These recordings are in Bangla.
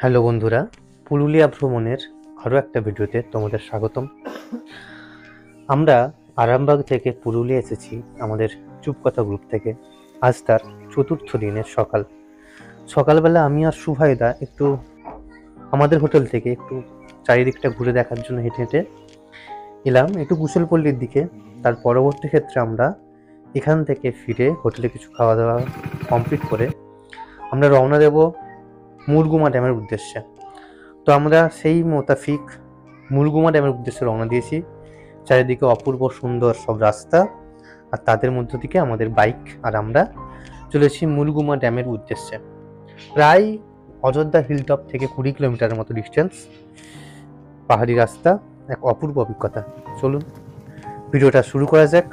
হ্যালো বন্ধুরা, পুরুলিয়া ভ্রমণের আরও একটা ভিডিওতে তোমাদের স্বাগতম। আমরা আরামবাগ থেকে পুরুলিয়া এসেছি আমাদের চুপকথা গ্রুপ থেকে। আজ তার চতুর্থ দিনের সকালবেলা আমি আর সুভাইদা একটু আমাদের হোটেল থেকে একটু চারিদিকটা ঘুরে দেখার জন্য হেঁটে হেঁটে এলাম একটু কুশলপল্লীর দিকে। তার পরবর্তী ক্ষেত্রে আমরা এখান থেকে ফিরে হোটেলে কিছু খাওয়া দাওয়া কমপ্লিট করে আমরা রওনা দেব মুরগুমা ড্যামের উদ্দেশ্যে। তো আমরা সেই মোতাফিক মুরগুমা ড্যামের উদ্দেশ্যে রওনা দিয়েছি। চারিদিকে অপূর্ব সুন্দর সব রাস্তা, আর তাদের মধ্য থেকে আমাদের বাইক, আর আমরা চলেছি মুরগুমা ড্যামের উদ্দেশ্যে। প্রায় অযোধ্যা হিলটপ থেকে 20 কিলোমিটারের মতো ডিস্টেন্স, পাহাড়ি রাস্তা, এক অপূর্ব অভিজ্ঞতা। চলুন ভিডিওটা শুরু করা যাক।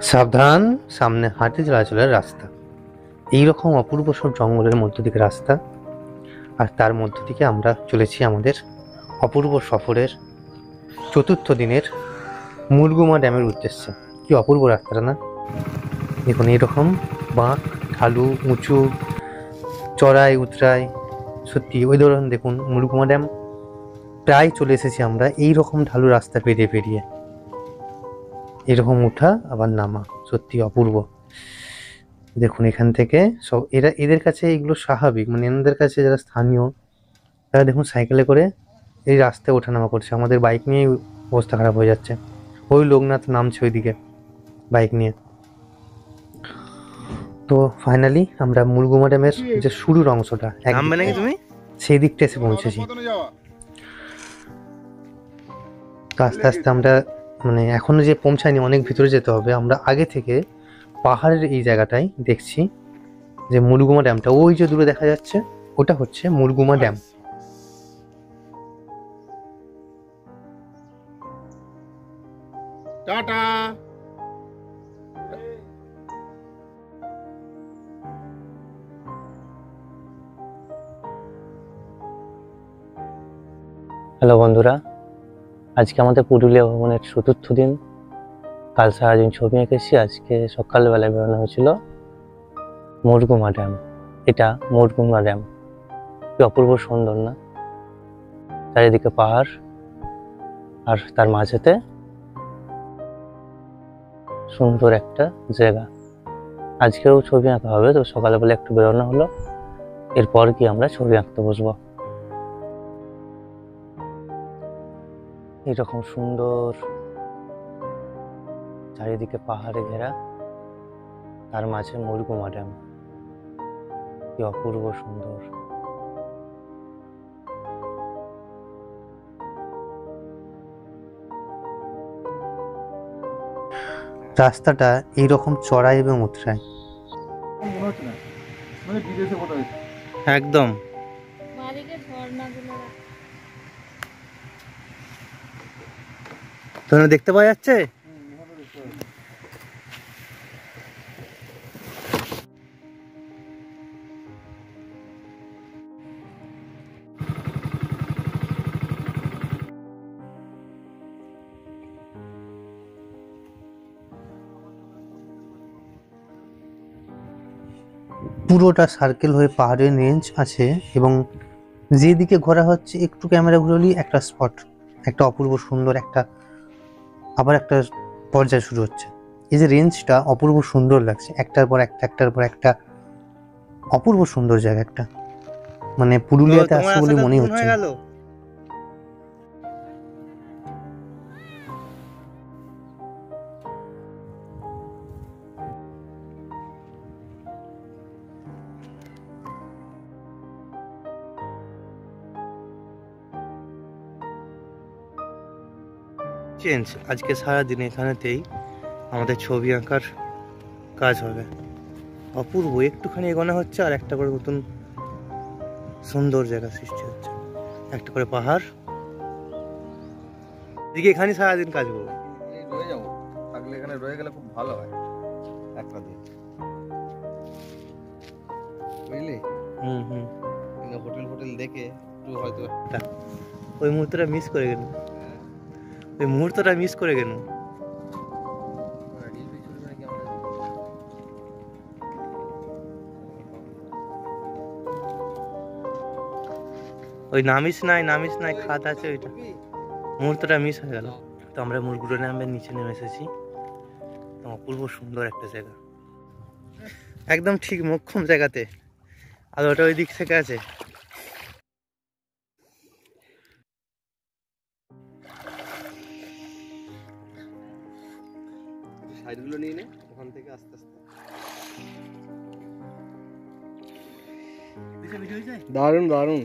সাবধান, সামনে হাতি চলাচলের রাস্তা। এইরকম অপূর্ব সব জঙ্গলের মধ্য থেকে রাস্তা, আর তার মধ্য থেকে আমরা চলেছি আমাদের অপূর্ব সফরের চতুর্থ দিনের মুরগুমা ড্যামের উদ্দেশ্যে। কি অপূর্ব রাস্তাটা না! দেখুন, এরকম বাঁক, ঢালু, উঁচু, চড়াই উতরাই, সত্যি ওই ধরুন দেখুন মুরগুমা ড্যাম। প্রায় চলে এসেছি আমরা এই রকম ঢালু রাস্তা পেরিয়ে পেরিয়ে। এরকম উঠা আবার নামা, সত্যি অপূর্ব। দেখুন এখান থেকে সব এদের কাছে এগুলো স্বাভাবিক, মানে এনাদের কাছে যারা স্থানীয় তারা দেখুন সাইকেলে করে এই রাস্তায় ওঠানামা করছে। আমাদের বাইক নিয়ে অবস্থা খারাপ হয়ে যাচ্ছে। ওই লোকনাথ নামছে ওইদিকে বাইক নিয়ে। তো ফাইনালি আমরা মুরগুমা ড্যামের যে শুরুর অংশটা সেই দিকটা এসে পৌঁছেছি। তো আস্তে আস্তে আমরা মানে এখনো যে পৌঁছায়নি, অনেক ভিতরে যেতে হবে। আমরা আগে থেকে পাহাড়ের এই জায়গাটায় দেখছি যে মুরগুমা ড্যামটা ওই যে দূরে দেখা যাচ্ছে, ওটা হচ্ছে মুরগুমা ড্যাম। টাটা। হ্যালো বন্ধুরা, আজকে আমাদের পুরুলিয়া ভ্রমণের চতুর্থ দিন। কাল সারাদিন ছবি এঁকেছি, আজকে সকালবেলায় বেরোনো হয়েছিল মুরগুমা ড্যাম। এটা মুরগুমা ড্যাম, কি অপূর্ব সুন্দর না! চারিদিকে পাহাড়, আর তার মাঝেতে সুন্দর একটা জায়গা। আজকেও ছবি আঁকা হবে, তো সকালবেলা একটু বেরোনো হলো, এরপর কি আমরা ছবি আঁকতে বসবো। এইরকম সুন্দর চারিদিকে পাহাড়ে ঘেরা, তার মাঝে মুরগুমা ড্যাম, কি অপূর্ব সুন্দর। রাস্তাটা এইরকম চড়াই এবং উতরাই, একদম তোমরা দেখতে পাওয়া যাচ্ছে। পুরোটা সার্কেল হয়ে পাহাড়ের রেঞ্জ আছে, এবং যেদিকে ঘোরা হচ্ছে একটু ক্যামেরা ঘুরলেই একটা স্পট, একটা অপূর্ব সুন্দর একটা আবার একটা পর্যায় শুরু হচ্ছে। এই যে রেঞ্জটা অপূর্ব সুন্দর লাগছে, একটার পর একটা, একটার পর একটা অপূর্ব সুন্দর জায়গা একটা, মানে পুরুলিয়াতে আসছে বলে মনে হচ্ছে। চেঞ্জ আজকে সারাদিন এখানেতেই আমাদের ছবি আঁকার কাজ হবে। অপূর্ব, একটুখানি এগোনো হচ্ছে আর একটা করে নতুন সুন্দর জায়গা সৃষ্টি হচ্ছে, একটা করে পাহাড়। এদিকে এখানে সারাদিন কাজ করবো, রয়ে যাবো, থাকলে এখানে রয়ে গেলে খুব ভালো হয়। একটা দিন বুঝলি। হোটেল হোটেল দেখে একটু হয়তো ওই মুহূর্তটা মিস করে গেল, ওই মুহূর্তটা মিস করে গেল। ওই নামিস নাই খাত আছে, ওইটা মুহূর্তটা মিস হয়ে গেল। তো আমরা মুরগুলো নামে নিচে নেমে এসেছি। অপূর্ব সুন্দর একটা জায়গা, একদম ঠিক মোক্ষম জায়গাতে। আর ওটা ওই দিক থেকে আছে। সাইডগুলো নিয়ে নে ওখান থেকে আস্তে আস্তে। দারুণ দারুণ।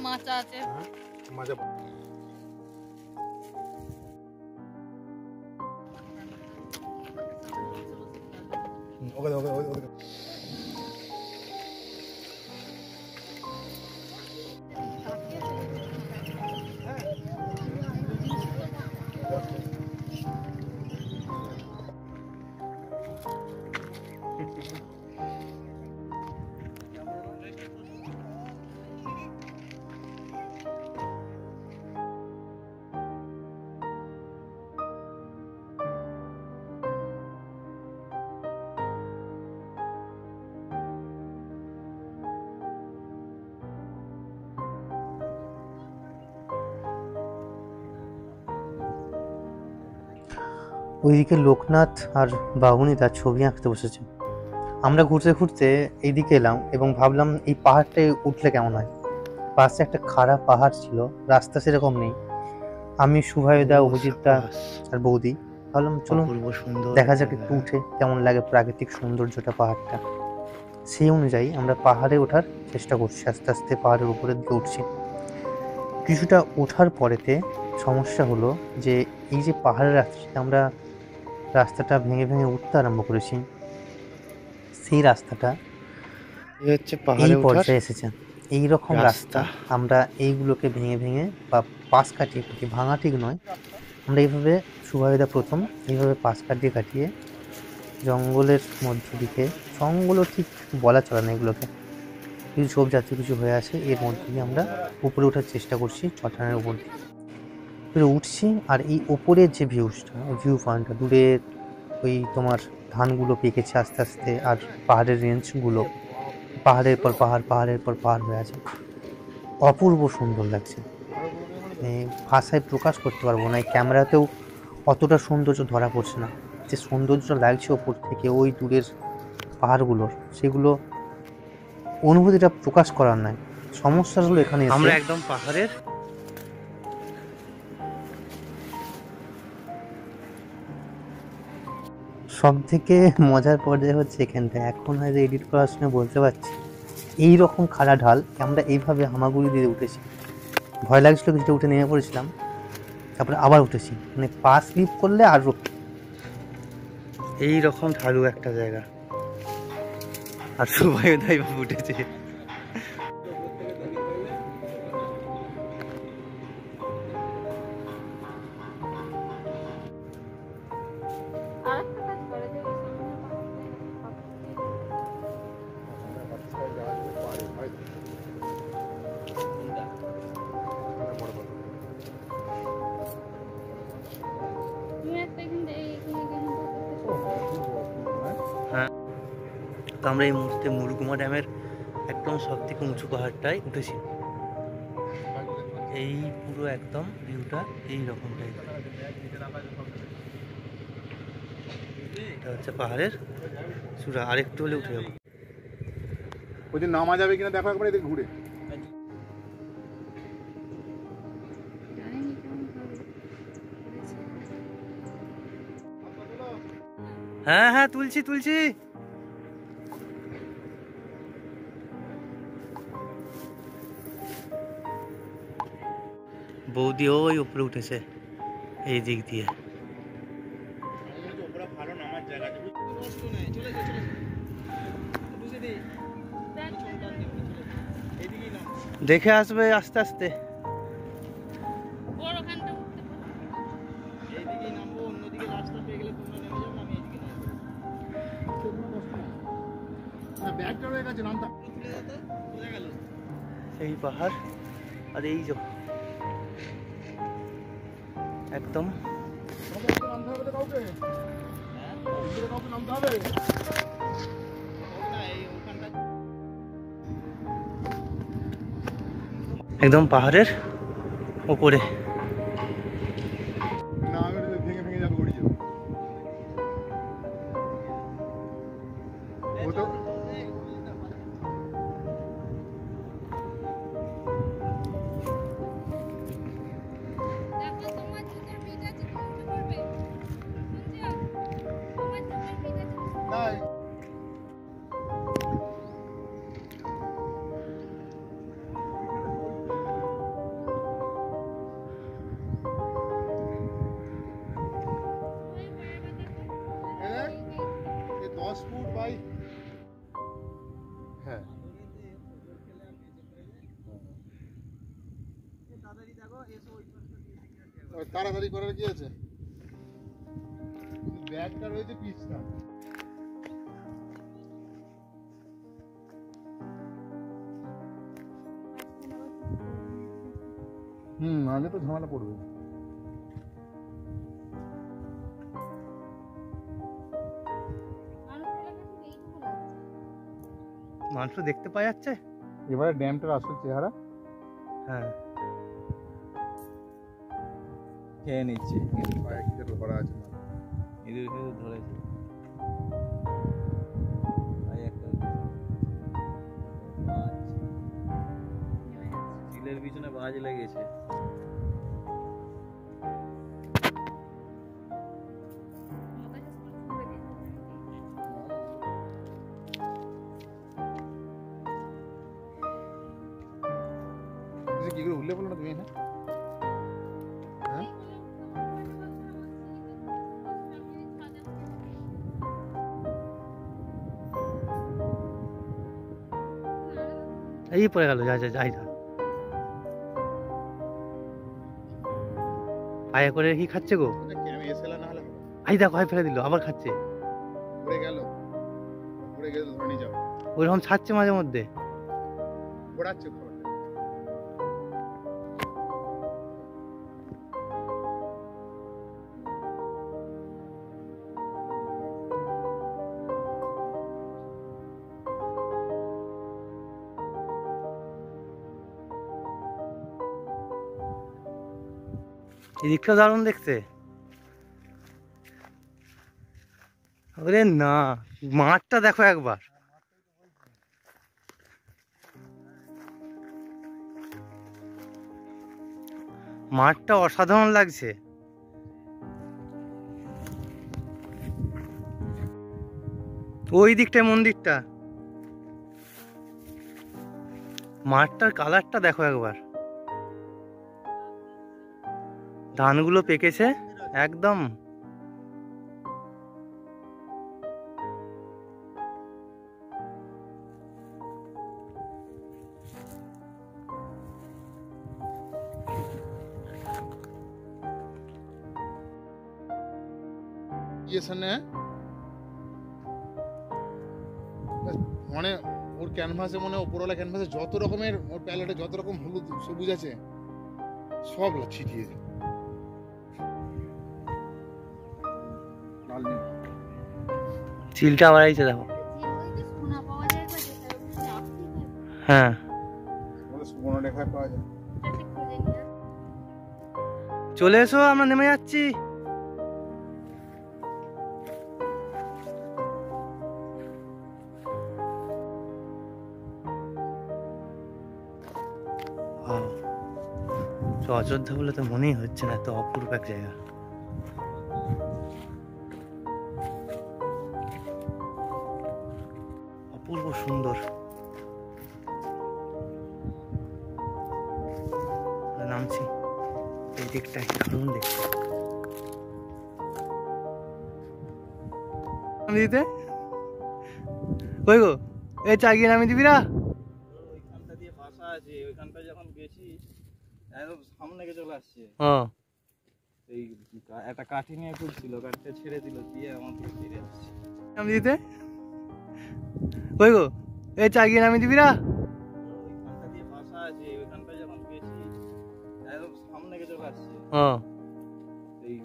মাছ আছে, মাছ ওকে ওকে ওকে। ওইদিকে লোকনাথ আর বাবুনি তার ছবি আঁকতে বসেছে। আমরা ঘুরতে ঘুরতে এইদিকে এলাম এবং ভাবলাম এই পাহাড়টায় উঠলে কেমন হয়। পাশে একটা খারাপ পাহাড় ছিল, রাস্তা সেরকম নেই। আমি শুভায়ুদা, অভিজিৎদা আর বৌদি ভাবলাম চলো দেখা যাক একটু উঠে কেমন লাগে প্রাকৃতিক সৌন্দর্যটা পাহাড়টা। সেই অনুযায়ী আমরা পাহাড়ে ওঠার চেষ্টা করছি, আস্তে আস্তে পাহাড়ের উপরের দিকে উঠছি। কিছুটা ওঠার পরেতে সমস্যা হলো যে এই যে পাহাড়ের রাস্তাটা ভেঙে ভেঙে উঠতে আরম্ভ করেছি, সেই রাস্তাটা এই পর্যায়ে এসেছে। এইরকম রাস্তা আমরা এইগুলোকে ভেঙে ভেঙে বা পাশ কাটিয়ে কাটিয়ে, ভাঙা ঠিক নয়, আমরা এইভাবে শুভায়ুদা প্রথম এইভাবে পাশ কাটিয়ে কাটিয়ে জঙ্গলের মধ্য দিকে, জঙ্গলও ঠিক বলা চলে না, এগুলোকে কিছু ঝোপ জাতীয় কিছু হয়ে আছে, এর মধ্যে দিয়ে আমরা উপরে ওঠার চেষ্টা করছি চটানের উপর দিয়ে। উঠছি আর এই ওপরের যে ভিউ পয়েন্টটা, দূরে ওই তোমার ধানগুলো পেকেছে আস্তে আস্তে, আর পাহাড়ের রেঞ্জগুলো পাহাড়ের পর পাহাড় পাহাড়ের পর পাহাড় হয়ে আছে, অপূর্ব সুন্দর লাগছে। ভাষায় প্রকাশ করতে পারবো না, এই ক্যামেরাতেও অতটা সৌন্দর্য ধরা পড়ছে না। যে সৌন্দর্য লাগছে ওপর থেকে ওই দূরের পাহাড়গুলোর, সেগুলো অনুভূতিটা প্রকাশ করার নাই। সমস্যা হলো এখানে আমরা একদম পাহাড়ের সব থেকে মজার পর্যায়ে হচ্ছে এখানটা। এখন হয়তো এডিট করার সময় বলতে পারছি, এইরকম খাড়া ঢাল আমরা এইভাবে হামাগুড়ি দিয়ে উঠেছি। ভয় লাগছিল, কিছুটা উঠে নেমে পড়েছিলাম, তারপরে আবার উঠেছি। মানে পা স্লিপ করলে আর এইরকম ঢালু একটা জায়গা। আর শুভায়ুদা এইভাবে উঠেছে। হ্যাঁ, তো আমরা এই মুহূর্তে মুরগুমা ড্যামের একদম সব থেকে উঁচু পাহাড়টায় উঠেছি। এই পুরো একদম ভিউটা এইরকম টাইপের। এটা হচ্ছে পাহাড়ের চূড়া, আরেকটু হলে উঠে যাবো। ওই দিন নামা যাবে কিনা দেখো একবার এদিকে ঘুরে। হ্যাঁ হ্যাঁ তুলছি তুলছি। বৌদি ওই উপরে উঠেছে এই দিক দিয়ে। দেখে আসবে আস্তে আস্তে। ব্যাগটা রয়ে গেছে নামটা। এই পাহাড় আর এই যে একদম নামতে হবে তো কাউকে, কাউকে নামতে হবে। একদম পাহাড়ের উপরে। না আমি ভেঙে ভেঙে যাবে গড়ি যাবে। ও তো নাই। এই 10 ফুট বাই, হ্যাঁ তাড়াতাড়ি করার কি আছে, ব্যাগটা রয়েছে পিসটা। আগে তো ঝামেলা পড়বে। মানুষ দেখতে পাওয়া যাচ্ছে এবারে ড্যামটার আসল চেহারা। হ্যাঁ খেয়ে নিচ্ছে কয়েকটা করা আছে ইঁদুর ফেঁদুর ধরেছে। ভাই একটা বাজ, চিলের পিছনে বাজ লেগেছে। কি করে উঠলে বলো না তুমি, হ্যাঁ এই পড়ে গেল। যা যা যাই যা পায়ে করে কি খাচ্ছে গো? আমি এসেলা না হলে আই দেখো হাই ফেলে দিল, আবার খাচ্ছে। পড়ে গেল, পড়ে গেলে ধরে নিয়ে যাও। ওইরকম ছাড়ছে মাঝে মধ্যে। পড়াচ্ছে খাবারটা। এদিকটা দারুণ দেখতে। ওরে না, মাঠটা দেখো একবার। মাঠটা অসাধারণ লাগছে। ওই দিকটায় মন্দিরটা, মাঠটার কালারটা দেখো একবার। ধানগুলো পেকেছে একদম। মানে ওর ক্যানভাসে, মনে ওপরওয়ালা ক্যানভাসে যত রকমের, ওর প্যালেটে যত রকম হলুদ সবুজ আছে সব ছিটিয়ে। চিলটা আবার আইছে দেখো। হ্যাঁ সুবর্ণরেখায় পাওয়া যায়। চলে এসো, আমরা নেমে যাচ্ছি। অযোধ্যা বলে তো মনেই হচ্ছে না, এত অপূর্ব এক জায়গা। অপূর্ব সুন্দর। নামছি এই দিকটায়, দারুণ দেখতে। দিতে ওই গো, এই চা গিয়ে নামিয়ে দিবি না? ওইখানটা দিয়ে বাসা আছে, ওইখানটা যখন গেছি একদম সামনে গিয়ে চলে আসছে। এই একটা কাঠি নিয়ে ঘুরছিল, কাঠিটা ছেড়ে দিল, দিয়ে আমাকে ফিরে আসছে। নামিয়ে দিতে ওই গো, এই চা গিয়ে নামিয়ে দিবি না? ওইখানটা দিয়ে বাসা আছে, ওইখানটা যখন গেছি একদম সামনে গিয়ে চলে আসছে। এই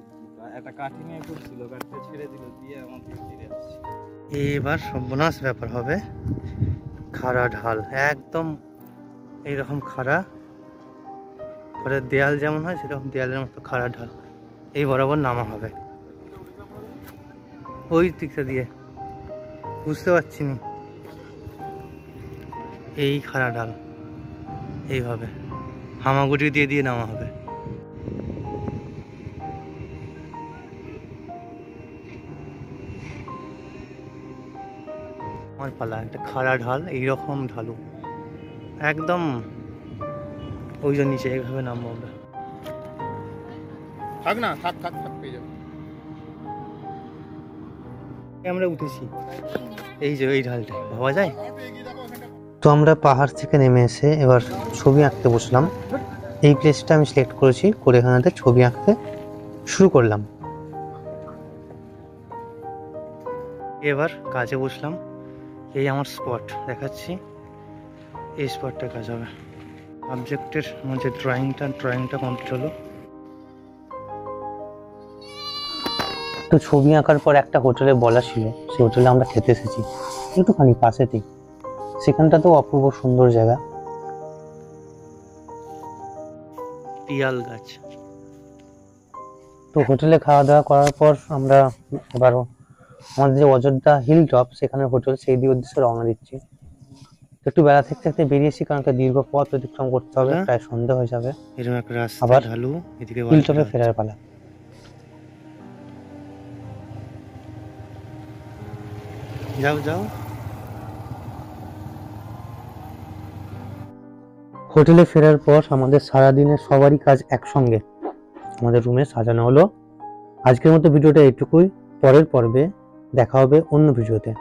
একটা কাঠি নিয়ে ঘুরছিল, কাঠিটা ছেড়ে দিল, দিয়ে আমাকে ফিরে আসছে। এবার সর্বনাশ ব্যাপার হবে। খাড়া ঢাল, একদম এইরকম খাড়া, ঘরের দেয়াল যেমন হয় সেরকম দেয়ালের মতো খাড়া ঢাল। এই বরাবর নামা হবে ওই দিকটা দিয়ে, বুঝতে পারছি না। এই খাড়া ঢাল এইভাবে হামাগুড়ি দিয়ে দিয়ে নামা হবে। আমার পালা, একটা খাড়া ঢাল, এইরকম ঢালু একদম, ওই যে নিচে এইভাবে নামবো আমরা। থাক না, থাক থাক থাক, পেয়ে যাবো। আমরা উঠেছি এই যে এই ঢালটা, ভাবা যায়। তো আমরা পাহাড় থেকে নেমে এসে এবার ছবি আঁকতে বসলাম। এই প্লেসটা আমি সিলেক্ট করেছি, করে এখানে ছবি আঁকতে শুরু করলাম। এবার কাজে বসলাম। এই আমার স্পট দেখাচ্ছি, এই স্পটটা কাজ হবে। সাবজেক্টের মধ্যে ড্রয়িংটা কমপ্লিট হলো। তো ছবি আঁকার পর একটা হোটেলে বলা ছিল, সেই হোটেলে আমরা খেতে এসেছি একটুখানি পাশেতেই। সেখানটা তো অপূর্ব সুন্দর জায়গা, পিয়াল গাছ। তো হোটেলে খাওয়া দাওয়া করার পর আমরা এবার আমাদের যে অযোধ্যা হিল টপ সেখানে হোটেল, সেই দিয়ে উদ্দেশ্যে রওনা দিচ্ছি। একটু বেলা থাকতে বেরিয়েছি, কারণ একটা দীর্ঘ পথ অতিক্রম করতে হবে, প্রায় সন্ধ্যা হয়ে যাবে। এরকম একটা রাস্তা আবার ঢালু, এদিকে হিল টপে ফেরার পালা। যাও যাও। হোটেলে ফেরার পর আমাদের সারাদিনের সবারই কাজ একসঙ্গে আমাদের রুমে সাজানো হলো। আজকের মতো ভিডিওটা এইটুকুই। পরের পর্বে দেখা হবে অন্য ভিডিওতে।